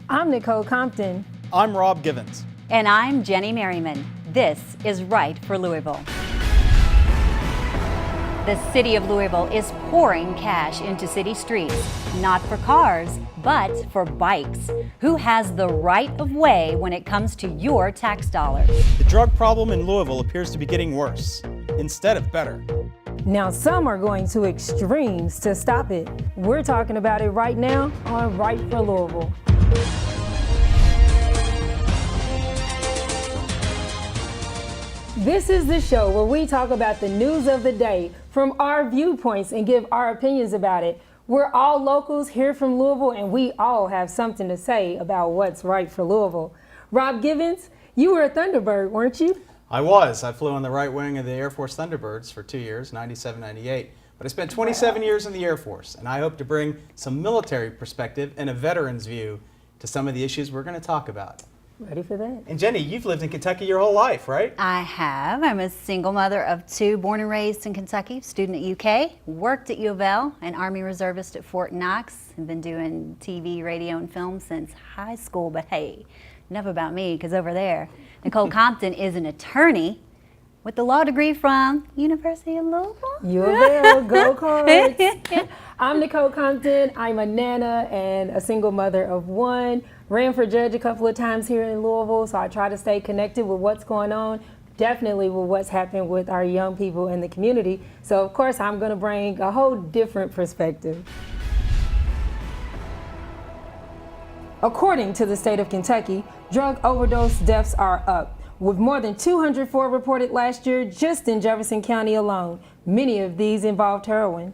I'm Nicole Compton. I'm Rob Givens. And I'm Jenny Merriman. This is Right for Louisville. The city of Louisville is pouring cash into city streets, not for cars, but for bikes. Who has the right of way when it comes to your tax dollars? The drug problem in Louisville appears to be getting worse instead of better. Now, some are going to extremes to stop it. We're talking about it right now on Right for Louisville. This is the show where we talk about the news of the day from our viewpoints and give our opinions about it. We're all locals here from Louisville, and we all have something to say about what's right for Louisville. Rob Givens, you were a Thunderbird, weren't you? I was. I flew on the right wing of the Air Force Thunderbirds for 2 years, 97, 98. But I spent 27 years in the Air Force, and I hope to bring some military perspective and a veteran's view to some of the issues we're going to talk about. Ready for that? And Jenny, you've lived in Kentucky your whole life, right? I have. I'm a single mother of two, born and raised in Kentucky, student at UK, worked at U of L, an Army reservist at Fort Knox, and been doing TV, radio, and film since high school. But hey, enough about me, because over there, Nicole Compton is an attorney with the law degree from University of Louisville. U of L, go Cards. I'm Nicole Compton. I'm a nana and a single mother of one. Ran for judge a couple of times here in Louisville, so I try to stay connected with what's going on, definitely with what's happening with our young people in the community. So of course I'm going to bring a whole different perspective. According to the state of Kentucky, drug overdose deaths are up, with more than 204 reported last year just in Jefferson County alone. Many of these involved heroin.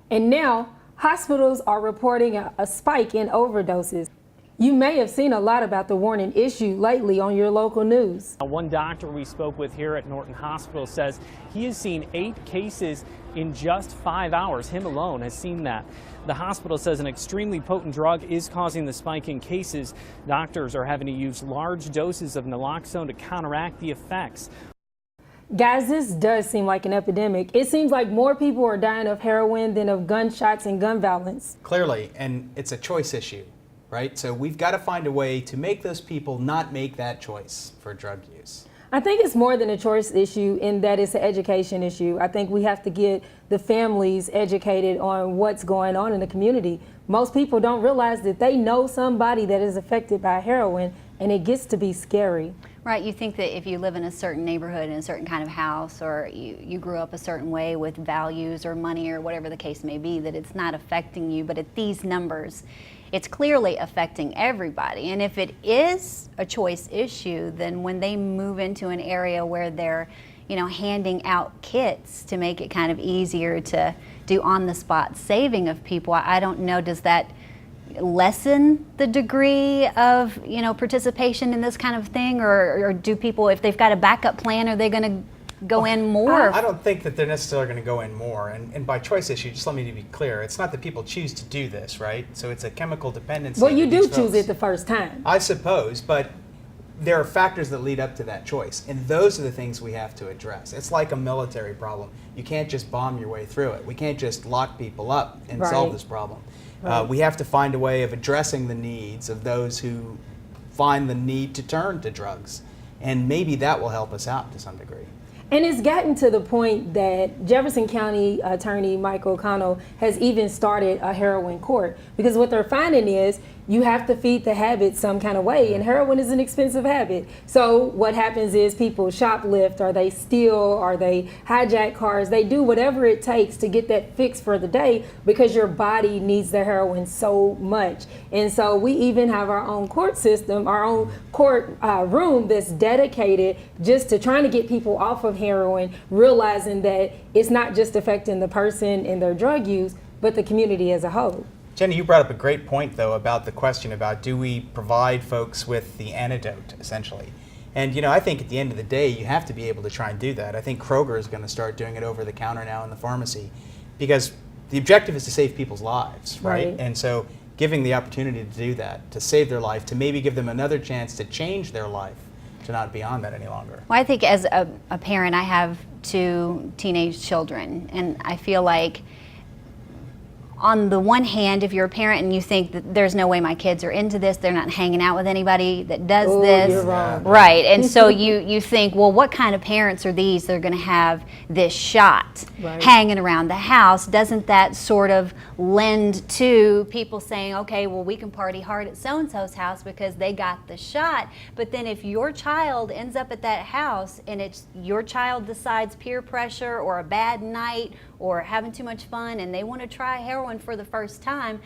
And now, hospitals are reporting a spike in overdoses. You may have seen a lot about the warning issue lately on your local news. One doctor we spoke with here at Norton Hospital says he has seen 8 cases in just 5 hours. Him alone has seen that. The hospital says an extremely potent drug is causing the spike in cases. Doctors are having to use large doses of naloxone to counteract the effects. Guys, this does seem like an epidemic. It seems like more people are dying of heroin than of gunshots and gun violence. Clearly, and it's a choice issue, right? So we've got to find a way to make those people not make that choice for drug use. I think it's more than a choice issue in that it's an education issue. I think we have to get the families educated on what's going on in the community. Most people don't realize that they know somebody that is affected by heroin, and it gets to be scary. Right, you think that if you live in a certain neighborhood, in a certain kind of house, or you grew up a certain way with values or money or whatever the case may be, that it's not affecting you, but at these numbers, it's clearly affecting everybody. And if it is a choice issue, then when they move into an area where they're, handing out kits to make it kind of easier to do on-the-spot saving of people, I don't know, does that lessen the degree of, participation in this kind of thing? Or do people, if they've got a backup plan, are they going to go in more? I don't think that they're necessarily going to go in more. And by choice issue, just let me be clear, it's not that people choose to do this, right? So it's a chemical dependency. Well, you do choose it the first time. I suppose, but there are factors that lead up to that choice. And those are the things we have to address. It's like a military problem. You can't just bomb your way through it. We can't just lock people up and solve this problem. Right. We have to find a way of addressing the needs of those who find the need to turn to drugs. And maybe that will help us out to some degree. And it's gotten to the point that Jefferson County Attorney Michael O'Connell has even started a heroin court, because what they're finding is you have to feed the habit some kind of way, and heroin is an expensive habit. So what happens is people shoplift, or they steal, or they hijack cars. They do whatever it takes to get that fix for the day, because your body needs the heroin so much. And so we even have our own court system, our own court room that's dedicated just to trying to get people off of heroin, realizing that it's not just affecting the person and their drug use, but the community as a whole. Jenny, you brought up a great point, though, about the question about do we provide folks with the antidote, essentially. And, I think at the end of the day, you have to be able to try and do that. I think Kroger is going to start doing it over the counter now in the pharmacy, because the objective is to save people's lives, right? And so giving the opportunity to do that, to save their life, to maybe give them another chance to change their life, to not be on that any longer. Well, I think as a parent, I have 2 teenage children, and I feel like on the one hand, if you're a parent and you think that there's no way my kids are into this, they're not hanging out with anybody that does this. You're wrong. Right. And so you think, well, what kind of parents are these that are going to have this shot hanging around the house? Doesn't that sort of lend to people saying, okay, well, we can party hard at so-and-so's house because they got the shot. But then if your child ends up at that house and it's your child decides peer pressure or a bad night or having too much fun and they want to try heroin for the first time,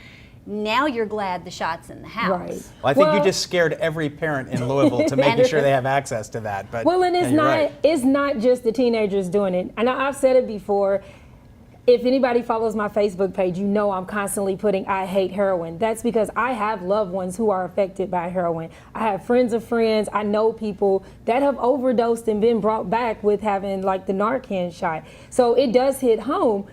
now you're glad the shot's in the house. Right. Well, I think you just scared every parent in Louisville to making sure they have access to that. But well, and it's you're not right. it's not just the teenagers doing it. And I've said it before. If anybody follows my Facebook page, you know I'm constantly putting I hate heroin. That's because I have loved ones who are affected by heroin. I have friends of friends. I know people that have overdosed and been brought back with having like the Narcan shot. So it does hit home.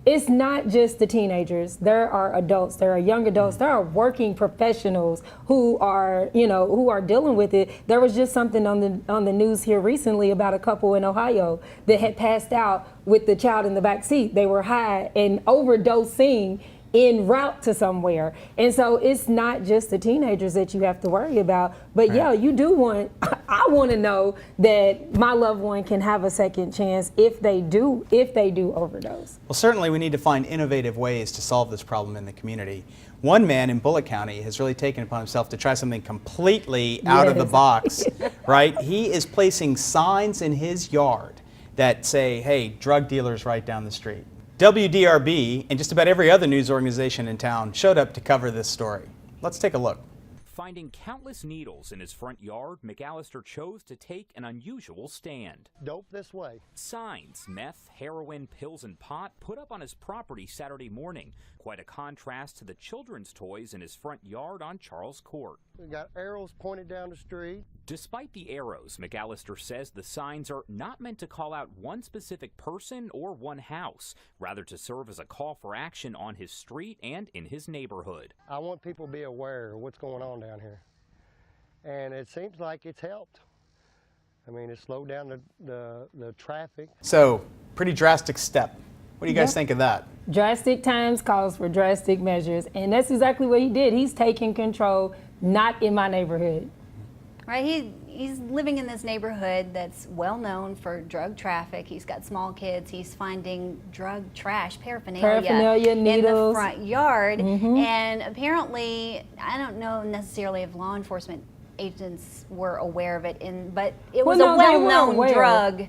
It's not just the teenagers. There are adults, there are young adults, there are working professionals who are, who are dealing with it. There was just something on the news here recently about a couple in Ohio that had passed out with the child in the back seat. They were high and overdosing en route to somewhere. And so it's not just the teenagers that you have to worry about, but yeah, you do want, I want to know that my loved one can have a second chance if they do overdose. Well, certainly we need to find innovative ways to solve this problem in the community. One man in Bullitt County has really taken it upon himself to try something completely out of the box, right? He is placing signs in his yard that say, hey, drug dealers right down the street. WDRB and just about every other news organization in town showed up to cover this story. Let's take a look. Finding countless needles in his front yard, McAllister chose to take an unusual stand. Dope this way. Signs, meth, heroin, pills, and pot put up on his property Saturday morning. Quite a contrast to the children's toys in his front yard on Charles Court. We got arrows pointed down the street. Despite the arrows, McAllister says the signs are not meant to call out one specific person or one house, rather to serve as a call for action on his street and in his neighborhood. I want people to be aware of what's going on down here. And it seems like it's helped. I mean, it slowed down the traffic. So, pretty drastic step. What do you guys think of that? Drastic times calls for drastic measures, and that's exactly what he did. He's taking control, not in my neighborhood. Right, he's living in this neighborhood that's well known for drug traffic. He's got small kids. He's finding drug trash, paraphernalia needles in the front yard. And apparently, I don't know necessarily if law enforcement agents were aware of it, but it was a well-known drug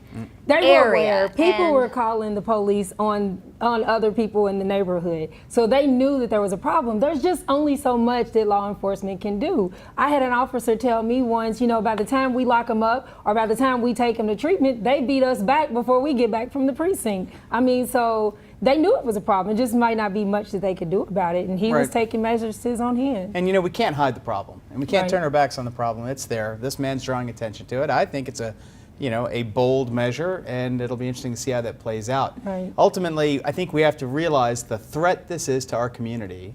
area. People were calling the police on other people in the neighborhood, so they knew that there was a problem. There's just only so much that law enforcement can do. I had an officer tell me once, by the time we lock them up or by the time we take them to treatment, they beat us back before we get back from the precinct. I mean, so they knew it was a problem. It just might not be much that they could do about it, and he was taking measures to his own hand. And we can't hide the problem, and we can't turn our backs on the problem. It's there. This man's drawing attention to it. I think it's a bold measure, and it'll be interesting to see how that plays out. Ultimately, I think we have to realize the threat this is to our community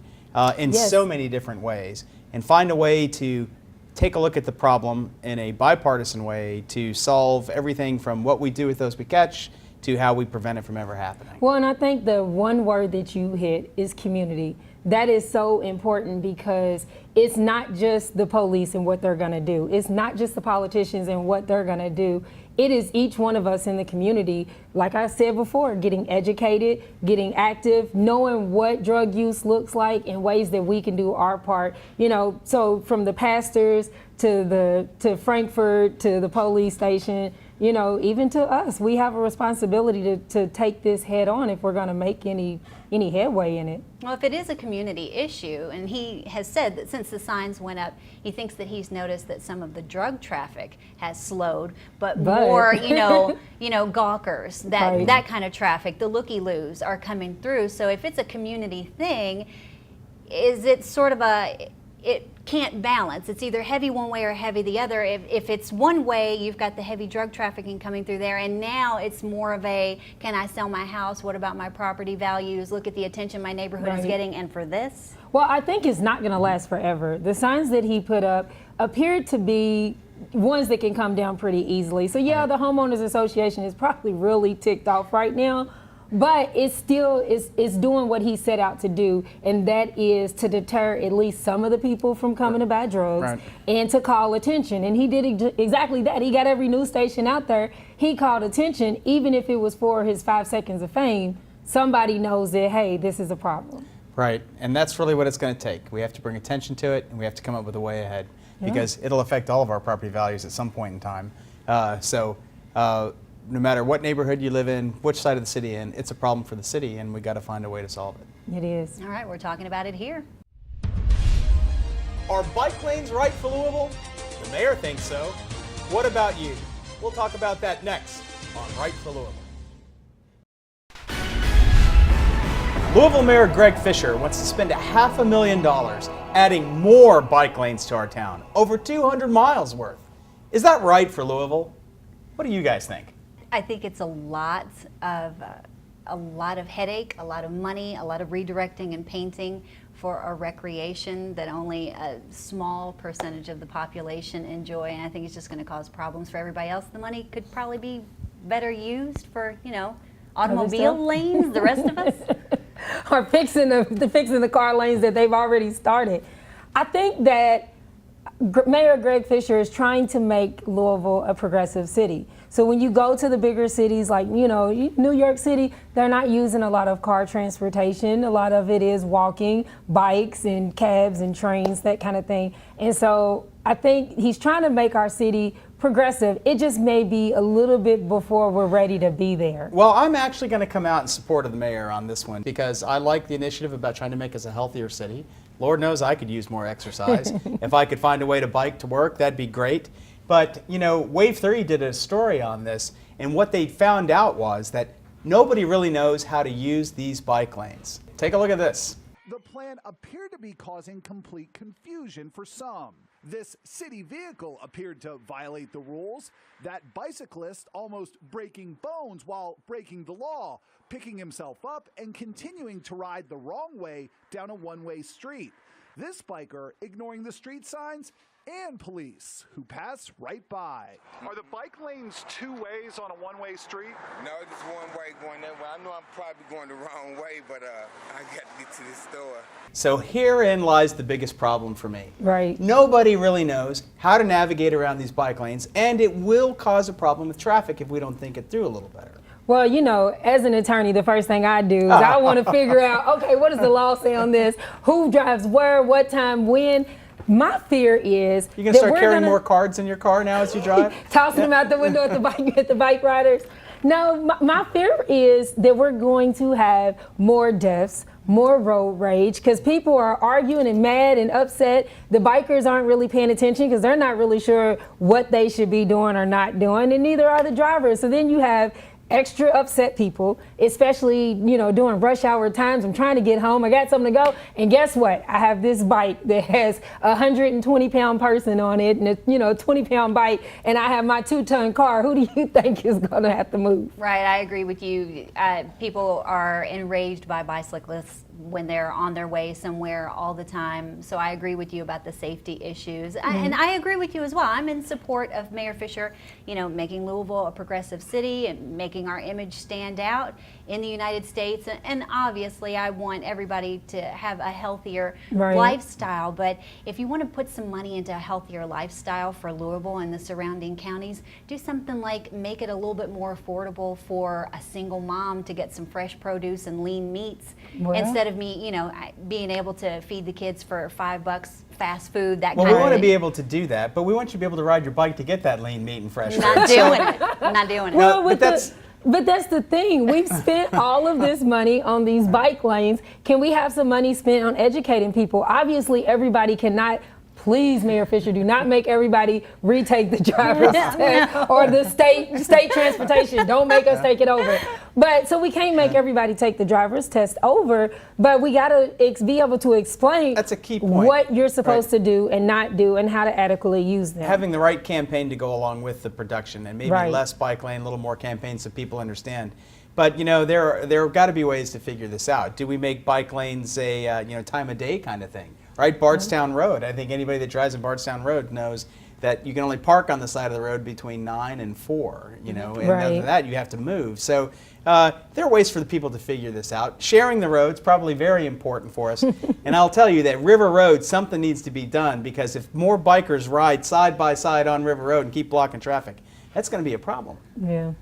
in so many different ways, and find a way to take a look at the problem in a bipartisan way to solve everything from what we do with those we catch to how we prevent it from ever happening. Well, and I think the one word that you hit is community. That is so important because it's not just the police and what they're going to do. It's not just the politicians and what they're going to do. It is each one of us in the community, like I said before, getting educated, getting active, knowing what drug use looks like and ways that we can do our part. So from the pastors to Frankfurt to the police station, even to us, we have a responsibility to take this head on if we're going to make any headway in it. Well, if it is a community issue, and he has said that since the signs went up, he thinks that he's noticed that some of the drug traffic has slowed, but more, gawkers, that kind of traffic, the looky-loos are coming through. So if it's a community thing, is it sort of it can't balance. It's either heavy one way or heavy the other. If it's one way, you've got the heavy drug trafficking coming through there, and now it's more of a, can I sell my house? What about my property values? Look at the attention my neighborhood is getting, and for this? Well, I think it's not going to last forever. The signs that he put up appeared to be ones that can come down pretty easily. So yeah, the homeowners association is probably really ticked off right now, but it still is doing what he set out to do, and that is to deter at least some of the people from coming to buy drugs, Right. and to call attention. And he did exactly that. He got every news station out there. He called attention, even if it was for his 5 seconds of fame. Somebody knows that, hey, this is a problem. Right, and that's really what it's going to take. We have to bring attention to it, and we have to come up with a way ahead, because it'll affect all of our property values at some point in time. No matter what neighborhood you live in, which side of the city in, it's a problem for the city, and we got to find a way to solve it. It is. All right, we're talking about it here. Are bike lanes right for Louisville? The mayor thinks so. What about you? We'll talk about that next on Right for Louisville. Louisville Mayor Greg Fisher wants to spend $500,000 adding more bike lanes to our town, over 200 miles worth. Is that right for Louisville? What do you guys think? I think it's a lot of headache, a lot of money, a lot of redirecting and painting for a recreation that only a small percentage of the population enjoy, and I think it's just going to cause problems for everybody else. The money could probably be better used for, automobile lanes, the rest of us. Or fixing the car lanes that they've already started. I think that Mayor Greg Fisher is trying to make Louisville a progressive city. So when you go to the bigger cities like, New York City, they're not using a lot of car transportation. A lot of it is walking, bikes and cabs and trains, that kind of thing. And so I think he's trying to make our city progressive. It just may be a little bit before we're ready to be there. Well, I'm actually going to come out in support of the mayor on this one, because I like the initiative about trying to make us a healthier city. Lord knows I could use more exercise. If I could find a way to bike to work, that'd be great. But, Wave 3 did a story on this, and what they found out was that nobody really knows how to use these bike lanes. Take a look at this. The plan appeared to be causing complete confusion for some. This city vehicle appeared to violate the rules. That bicyclist almost breaking bones while breaking the law, picking himself up and continuing to ride the wrong way down a one-way street. This biker ignoring the street signs and police who pass right by. Are the bike lanes two ways on a one-way street? No, just one way going that way. I know I'm probably going the wrong way, but I got to get to the store. So herein lies the biggest problem for me. Right. Nobody really knows how to navigate around these bike lanes, and it will cause a problem with traffic if we don't think it through a little better. Well, as an attorney, the first thing I do is I want to figure out, okay, what does the law say on this? Who drives where, what time, when? My fear is you gonna start carrying more cards in your car now as you drive? Tossing them out the window at the bike riders. No, my fear is that we're going to have more deaths, more road rage, because people are arguing and mad and upset. The bikers aren't really paying attention because they're not really sure what they should be doing or not doing, and neither are the drivers. So then you have extra upset people, especially, during rush hour times. I'm trying to get home. I got something to go. And guess what? I have this bike that has a 120-pound person on it and a 20-pound bike, and I have my 2-ton car. Who do you think is going to have to move? Right, I agree with you. People are enraged by bicyclists when they're on their way somewhere all the time. So I agree with you about the safety issues. And I agree with you as well. I'm in support of Mayor Fisher, making Louisville a progressive city and making our image stand out in the United States. And obviously I want everybody to have a healthier lifestyle. But if you want to put some money into a healthier lifestyle for Louisville and the surrounding counties, do something like make it a little bit more affordable for a single mom to get some fresh produce and lean meats instead of me, being able to feed the kids for $5, fast food, that kind of thing. Well, we want to be able to do that, but we want you to be able to ride your bike to get that lean meat and fresh fruit. Not doing it. Not doing it. Well, but that's the thing. We've spent all of this money on these bike lanes. Can we have some money spent on educating people? Obviously, everybody cannot. Please, Mayor Fisher, do not make everybody retake the driver's test or the state transportation. Don't make us take it over. But so we can't make everybody take the driver's test over, but we got to be able to explain that's a key point. What you're supposed to do and not do and how to adequately use them. Having the right campaign to go along with the production, and maybe less bike lane, a little more campaigns so people understand. But there have got to be ways to figure this out. Do we make bike lanes a time of day kind of thing? Right, Bardstown Road. I think anybody that drives in Bardstown Road knows that you can only park on the side of the road between 9 and 4, you know, and Right. other than that, you have to move. So there are ways for the people to figure this out. Sharing the roads probably very important for us. And I'll tell you that River Road, something needs to be done, because if more bikers ride side by side on River Road and keep blocking traffic, that's going to be a problem. Yeah.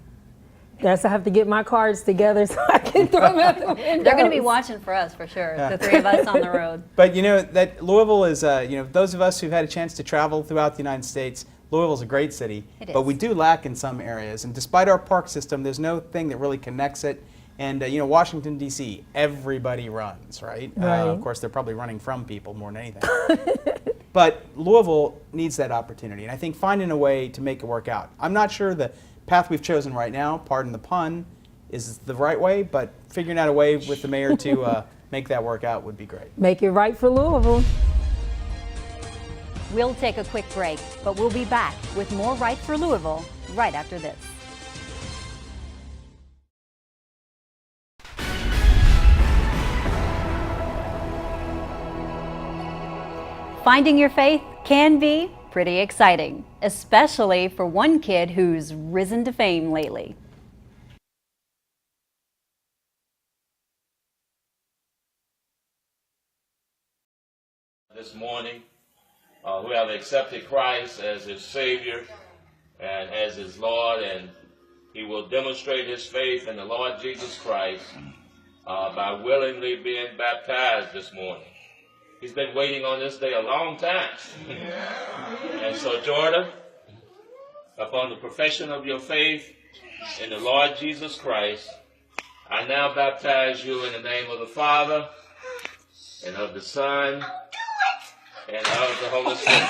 Guess I have to get my cards together so I can throw them out the window. They're going to be watching for us for sure, the three of us on the road. But you know that Louisville is, you know, those of us who've had a chance to travel throughout the United States, Louisville's a great city, It but is. we do lack in some areas. And despite our park system, there's no thing that really connects it. And you know, Washington D.C., everybody runs, right? Right. Of course, they're probably running from people more than anything. But Louisville needs that opportunity, and I think finding a way to make it work out. I'm not sure the path we've chosen right now, pardon the pun, is the right way, but figuring out a way with the mayor to make that work out would be great. Make it right for Louisville. We'll take a quick break, but we'll be back with more Right for Louisville right after this. Finding your faith can be pretty exciting, especially for one kid who's risen to fame lately. This morning, who have accepted Christ as his Savior and as his Lord, and he will demonstrate his faith in the Lord Jesus Christ by willingly being baptized this morning. He's been waiting on this day a long time. And so, Jordan, upon the profession of your faith in the Lord Jesus Christ, I now baptize you in the name of the Father, and of the Son, and of the Holy Spirit.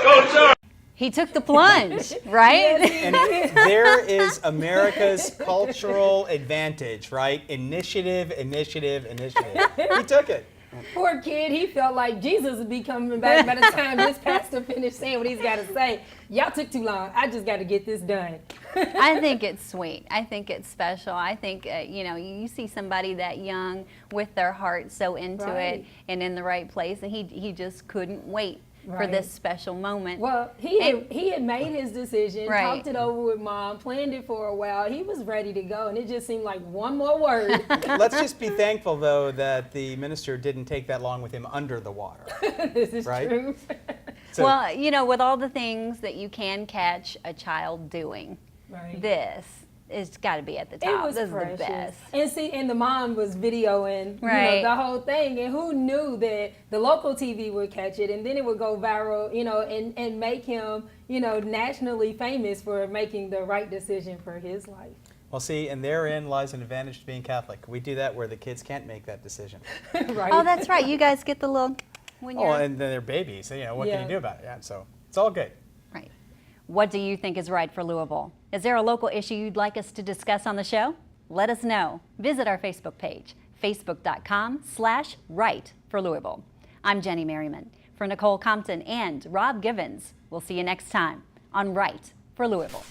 Go, Jordan! He took the plunge, right? And there is America's cultural advantage, right? Initiative, initiative, initiative. He took it. Poor kid, he felt like Jesus would be coming back by the time this pastor finished saying what he's got to say. Y'all took too long. I just got to get this done. I think it's sweet. I think it's special. I think, you know, you see somebody that young with their heart so into Right. it and in the right place, and he just couldn't wait for Right. this special moment. Well, he had made his decision, Right. talked it over with Mom, planned it for a while. He was ready to go, and it just seemed like one more word. Let's just be thankful, though, that the minister didn't take that long with him under the water. This is Right? true. So, Well, you know, with all the things that you can catch a child doing, Right. this it's got to be at the It top. was This precious. is the best. And see, and the mom was videoing Right. the whole thing. And who knew that the local TV would catch it and then it would go viral, and make him, nationally famous for making the right decision for his life. well, see, and therein lies an advantage to being Catholic. We do that where the kids can't make that decision. Right. Oh, that's right. You guys get the look when you're Oh, and then they're babies. So, what can Yeah. you do about it? Yeah, so it's all good. right. What do you think is right for Louisville? Is there a local issue you'd like us to discuss on the show? Let us know. Visit our Facebook page, facebook.com/right for Louisville. I'm Jenny Merriman. For Nicole Compton and Rob Givens, we'll see you next time on Right for Louisville.